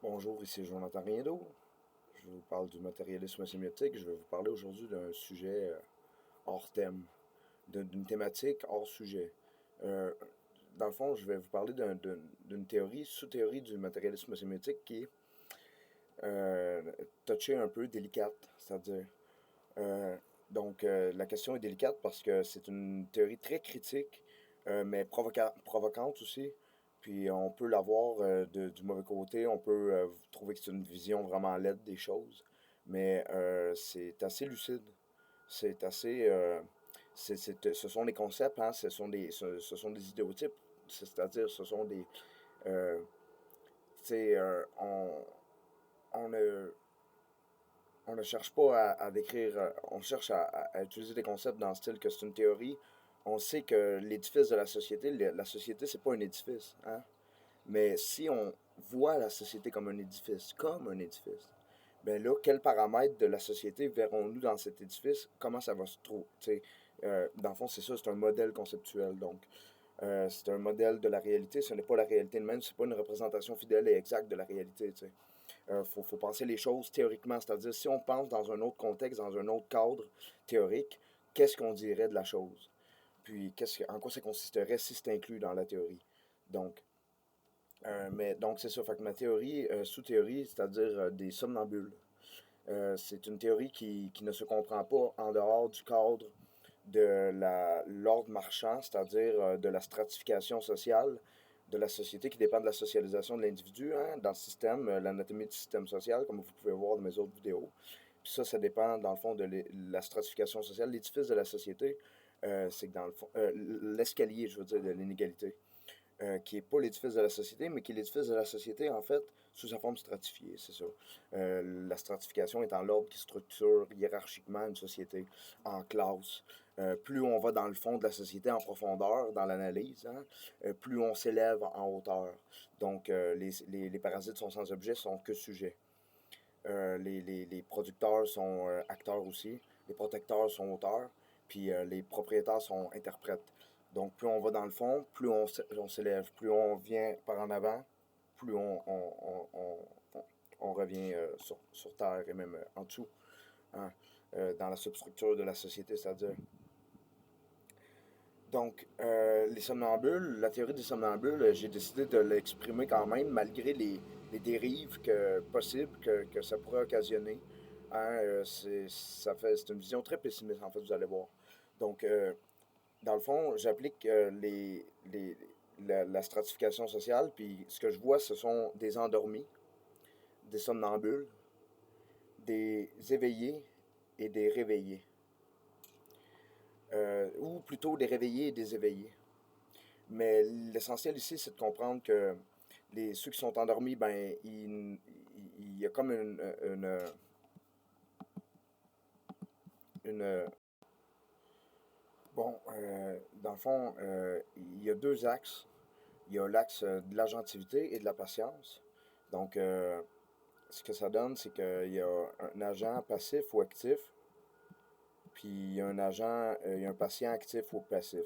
Bonjour, ici Jonathan Riendo. Je vous parle du matérialisme sémiotique. Je vais vous parler aujourd'hui d'un sujet hors thème, d'une thématique hors sujet. Euh, dans le fond, je vais vous parler d'une théorie, sous-théorie du matérialisme sémiotique qui est euh, touchée un peu délicate, c'est-à-dire. euh, la question est délicate parce que c'est une théorie très critique, mais provocante aussi. Puis on peut l'avoir du mauvais côté, on peut trouver que c'est une vision vraiment laide des choses, mais c'est assez lucide. C'est assez. Ce sont des concepts, hein, ce sont des idéotypes, c'est-à-dire ce sont des. Euh, tu sais, on ne, on ne cherche pas à décrire, on cherche à utiliser des concepts dans le style que c'est une théorie. On sait que l'édifice de la société, la société, c'est pas un édifice, hein? Mais si on voit la société comme un édifice, ben là, quels paramètres de la société verrons-nous dans cet édifice? Comment ça va se trouver? Dans le fond, c'est ça, c'est un modèle conceptuel. Donc, c'est un modèle de la réalité. Ce n'est pas la réalité elle-même, c'est pas une représentation fidèle et exacte de la réalité. Faut penser les choses théoriquement, c'est-à-dire si on pense dans un autre contexte, dans un autre cadre théorique, qu'est-ce qu'on dirait de la chose? Puis en quoi ça consisterait si c'est inclus dans la théorie? Donc, donc c'est ça. Fait que ma théorie, sous-théorie, c'est-à-dire des somnambules. C'est une théorie qui ne se comprend pas en dehors du cadre de l'ordre marchand, c'est-à-dire de la stratification sociale de la société qui dépend de la socialisation de l'individu, hein, dans le système, l'anatomie du système social, comme vous pouvez voir dans mes autres vidéos. Puis ça dépend dans le fond de la stratification sociale. L'édifice de la société, c'est que dans le fond, l'escalier, je veux dire, de l'inégalité qui n'est pas l'édifice de la société, mais qui est l'édifice de la société, en fait, sous sa forme stratifiée, c'est ça. La stratification est en l'ordre qui structure hiérarchiquement une société en classes. Plus on va dans le fond de la société en profondeur, dans l'analyse, hein, plus on s'élève en hauteur. Donc, les parasites sont sans objet, sont que sujets. Les producteurs sont acteurs aussi, les protecteurs sont auteurs, puis les propriétaires sont interprètes. Donc, plus on va dans le fond, plus on s'élève, plus on vient par en avant, plus on revient sur Terre et même en dessous, hein, dans la substructure de la société, c'est-à-dire. Donc, les somnambules, la théorie des somnambules, j'ai décidé de l'exprimer quand même, malgré les dérives possibles que ça pourrait occasionner. Hein, c'est une vision très pessimiste, en fait, vous allez voir. Donc, dans le fond, j'applique la stratification sociale, puis ce que je vois, ce sont des endormis, des somnambules, des éveillés et des réveillés. Ou plutôt des réveillés et des éveillés. Mais l'essentiel ici, c'est de comprendre que ceux qui sont endormis, ben, il y a comme une bon, dans le fond, il y a deux axes. Il y a l'axe de l'agentivité et de la patience. Donc, ce que ça donne, c'est qu'il y a un agent passif ou actif, puis il y a il y a un patient actif ou passif.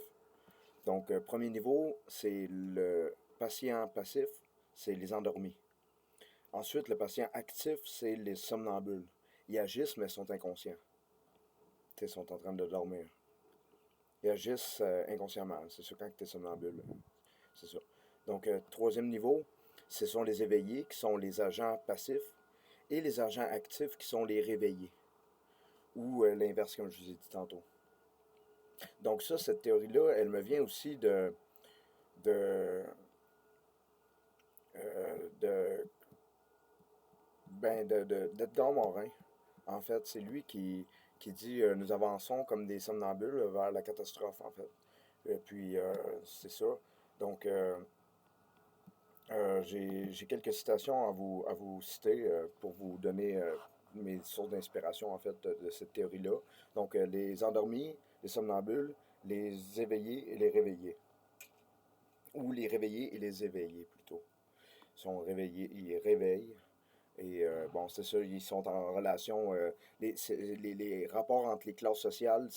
Donc, premier niveau, c'est le patient passif, c'est les endormis. Ensuite, le patient actif, c'est les somnambules. Ils agissent, mais sont inconscients. Ils sont en train de dormir. Ils agissent inconsciemment. C'est ça quand tu es somnambule. C'est ça. Donc, troisième niveau, ce sont les éveillés qui sont les agents passifs et les agents actifs qui sont les réveillés. Ou l'inverse, comme je vous ai dit tantôt. Donc, ça, cette théorie-là, elle me vient aussi de, de d'Edgar Morin. En fait, c'est lui qui dit nous avançons comme des somnambules vers la catastrophe, en fait. Et puis, c'est ça. Donc, j'ai quelques citations à vous citer pour vous donner mes sources d'inspiration, en fait, de cette théorie-là. Donc, les endormis, les somnambules, les éveillés et les réveillés. Ou les réveillés et les éveillés, plutôt. Ils sont réveillés, ils réveillent. Et bon, c'est ça, ils sont en relation. Les rapports entre les classes sociales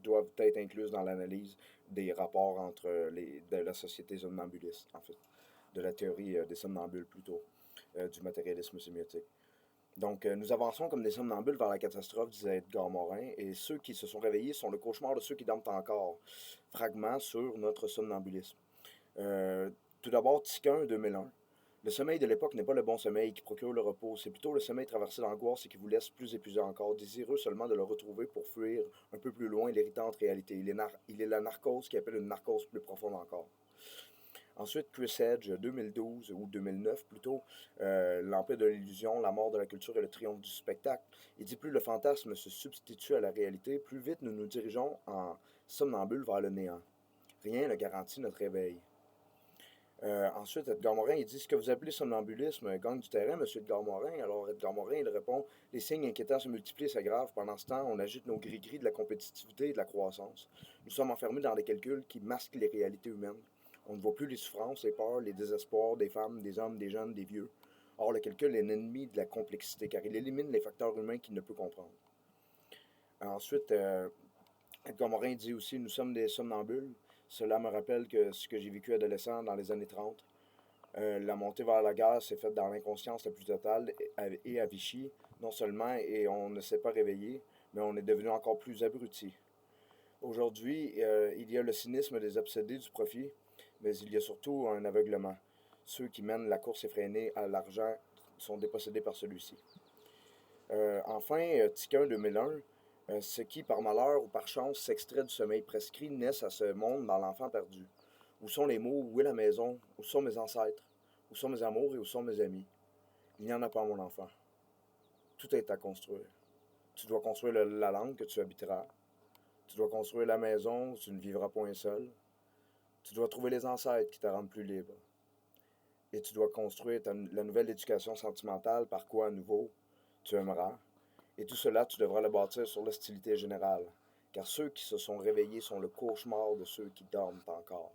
doivent être inclus dans l'analyse des rapports entre de la société somnambuliste, en fait, de la théorie des somnambules plutôt. du matérialisme sémiotique. Donc, nous avançons comme des somnambules vers la catastrophe, disait Edgar Morin, et ceux qui se sont réveillés sont le cauchemar de ceux qui dorment encore. Fragment sur notre somnambulisme. Euh, Tout d'abord, Tiquin, 2001. Le sommeil de l'époque n'est pas le bon sommeil qui procure le repos, c'est plutôt le sommeil traversé d'angoisse et qui vous laisse plus épuisé encore, désireux seulement de le retrouver pour fuir un peu plus loin l'irritante réalité. Il est la narcose qui appelle une narcose plus profonde encore. Ensuite, Chris Edge, 2012 ou 2009 plutôt, L'Empire de l'illusion, la mort de la culture et le triomphe du spectacle. Il dit plus le fantasme se substitue à la réalité, plus vite nous nous dirigeons en somnambule vers le néant. Rien ne garantit notre réveil. Ensuite, Edgar Morin, il dit ce que vous appelez somnambulisme gagne du terrain, monsieur Edgar Morin. Alors, Edgar Morin, il répond les signes inquiétants se multiplient et s'aggravent. Pendant ce temps, on agite nos gris-gris de la compétitivité et de la croissance. Nous sommes enfermés dans des calculs qui masquent les réalités humaines. On ne voit plus les souffrances, les peurs, les désespoirs des femmes, des hommes, des jeunes, des vieux. Or, le calcul est l'ennemi de la complexité, car il élimine les facteurs humains qu'il ne peut comprendre. Ensuite, Edgar Morin dit aussi nous sommes des somnambules. Cela me rappelle que ce que j'ai vécu adolescent dans les années 30. La montée vers la guerre s'est faite dans l'inconscience la plus totale et à Vichy, non seulement, et on ne s'est pas réveillé, mais on est devenu encore plus abruti. Aujourd'hui, il y a le cynisme des obsédés du profit, mais il y a surtout un aveuglement. Ceux qui mènent la course effrénée à l'argent sont dépossédés par celui-ci. Enfin, Tiquin 2001, ce qui, par malheur ou par chance, s'extrait du sommeil prescrit, naissent à ce monde dans l'enfant perdu. Où sont les mots? Où est la maison? Où sont mes ancêtres? Où sont mes amours et où sont mes amis? Il n'y en a pas, mon enfant. Tout est à construire. Tu dois construire la langue que tu habiteras. Tu dois construire la maison où tu ne vivras point seul. Tu dois trouver les ancêtres qui te rendent plus libre. Et tu dois construire la nouvelle éducation sentimentale par quoi, à nouveau, tu aimeras. Et tout cela, tu devras le bâtir sur l'hostilité générale. Car ceux qui se sont réveillés sont le cauchemar de ceux qui dorment encore.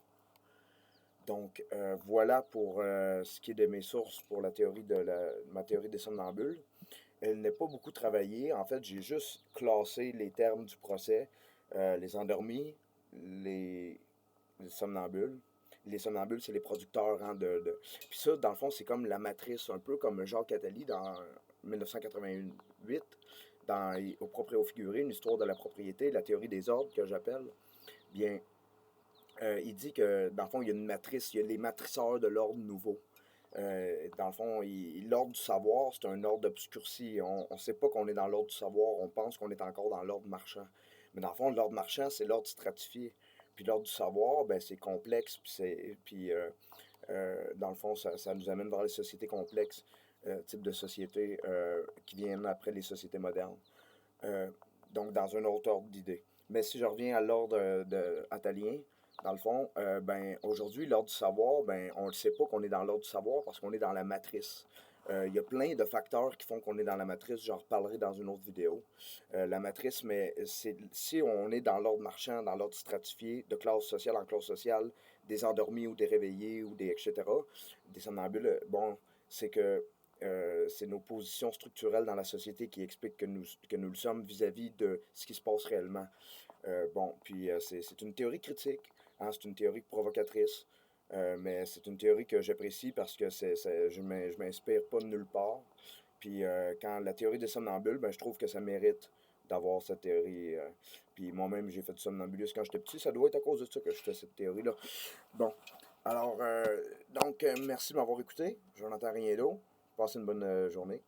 Donc, voilà pour ce qui est de mes sources pour la théorie ma théorie des somnambules. Elle n'est pas beaucoup travaillée. En fait, j'ai juste classé les termes du procès, les endormis, les, les somnambules. Les somnambules, c'est les producteurs. Hein, Puis ça, dans le fond, c'est comme la matrice, un peu comme Jacques Attali dans 1988, au propre et au figuré, une histoire de la propriété, la théorie des ordres que j'appelle. Bien, il dit que, dans le fond, il y a une matrice, il y a les matriceurs de l'ordre nouveau. Dans le fond, l'ordre du savoir, c'est un ordre obscurci. On ne sait pas qu'on est dans l'ordre du savoir, on pense qu'on est encore dans l'ordre marchand. Mais dans le fond, l'ordre marchand, c'est l'ordre stratifié. Puis l'ordre du savoir, ben, c'est complexe, dans le fond, ça nous amène vers les sociétés complexes, type de sociétés qui viennent après les sociétés modernes. Euh, donc, dans un autre ordre d'idées. Mais si je reviens à l'ordre attalien, dans le fond, ben, aujourd'hui, l'ordre du savoir, ben, on ne sait pas qu'on est dans l'ordre du savoir parce qu'on est dans la matrice. Il y a plein de facteurs qui font qu'on est dans la matrice, j'en reparlerai dans une autre vidéo. La matrice, mais si on est dans l'ordre marchand, dans l'ordre stratifié, de classe sociale en classe sociale, des endormis ou des réveillés ou des etc., des somnambules, bon, c'est que c'est nos positions structurelles dans la société qui expliquent que nous le sommes vis-à-vis de ce qui se passe réellement. C'est une théorie critique, hein, c'est une théorie provocatrice, mais c'est une théorie que j'apprécie parce que je m'inspire pas de nulle part. Puis quand la théorie des somnambules, ben, je trouve que ça mérite d'avoir cette théorie. Puis moi-même, j'ai fait du somnambulisme quand j'étais petit, ça doit être à cause de ça que je fais cette théorie-là. Bon, alors, merci de m'avoir écouté. Je n'entends rien d'autre. Passez une bonne journée.